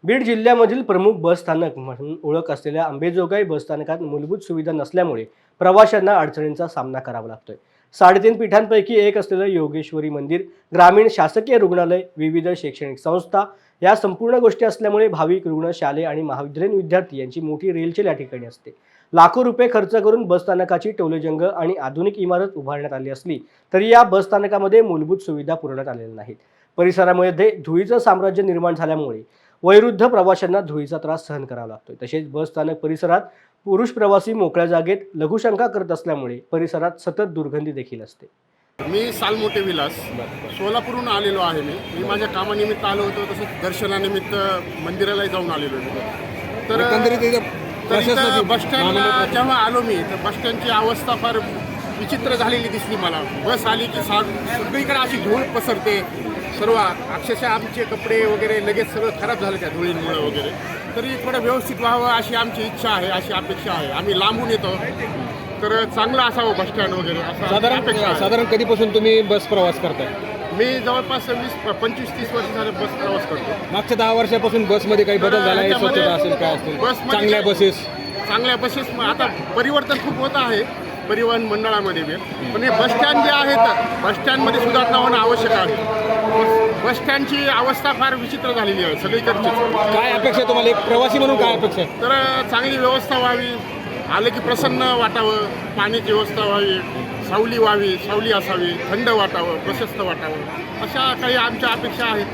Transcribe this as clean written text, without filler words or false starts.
बीड जिल्ह्यामधील प्रमुख बसस्थानक म्हणून ओळख असलेल्या अंबेजोगाई बसस्थानकात मूलभूत सुविधा नसल्यामुळे प्रवाशांना अडचणींचा सामना करावा लागतोय. 3.5 पीठांपैकी एक असलेलं योगेश्वरी मंदिर, ग्रामीण शासकीय रुग्णालय, विविध शैक्षणिक संस्था या संपूर्ण गोष्टी असल्यामुळे भाविक, रुग्ण, शालेय आणि महाविद्यालयीन विद्यार्थी यांची मोठी रेलचेल या ठिकाणी असते. लाखो रुपये खर्च करून बसस्थानकाची टोलेजंग आणि आधुनिक इमारत उभारण्यात आली असली तरी या बसस्थानकामध्ये मूलभूत सुविधा पुरवण्यात आलेल्या नाहीत. परिसरामध्ये धुळीचं साम्राज्य निर्माण झाल्यामुळे वयोवृद्ध प्रवाशांना धुळीचा त्रास सहन करावा लागतोय. तसेच बसस्थानक परिसरात पुरुष प्रवासी मोकळ्या जागेत लघुशंका करत असल्यामुळे परिसरात सतत दुर्गंधी देखील असते. मी सालमोठे विलास सोलापूरहून आलेलो आहे. मी माझ्या कामानिमित्त आलो होतो, तसंच दर्शनानिमित्त मंदिराला जाऊन आलेलो आहे. तर इथं बसस्टँडला जेव्हा आलो मी तर बसस्टँडची अवस्था फार विचित्र झालेली दिसली मला. बस आली की सगळीकडे अशी धूळ पसरते. सर्व अक्षरशः आमचे कपडे वगैरे लगेच सगळं खराब झालं त्या धुळींमुळे वगैरे. तरी थोडं व्यवस्थित व्हावं अशी आमची इच्छा आहे, अशी अपेक्षा आहे. आम्ही लांबून येतो तर चांगलं असावं बसस्टँड वगैरे असं. साधारण कधीपासून तुम्ही बस प्रवास करताय? मी जवळपास 25-30 वर्ष झाले बस प्रवास करतो. मागच्या 10 वर्षापासून बसमध्ये काही बदल झाला आहे? स्वच्छता असेल, काय असेल, चांगल्या बसेस आता परिवर्तन खूप होत आहे परिवहन मंडळामध्ये बी. पण हे बसस्टँड जे आहेत, बसस्टँडमध्ये सुधारणा होणं आवश्यक आहे. बसस्टँडची अवस्था फार विचित्र झालेली आहे सगळीकडची. काय अपेक्षा आहे तुम्हाला, एक प्रवासी म्हणून काय अपेक्षा आहे? तर चांगली व्यवस्था व्हावी, आलं की प्रसन्न वाटावं, पाण्याची व्यवस्था व्हावी, सावली व्हावी, सावली असावी, थंड वाटावं, प्रशस्त वाटावं, अशा काही आमच्या अपेक्षा आहेत.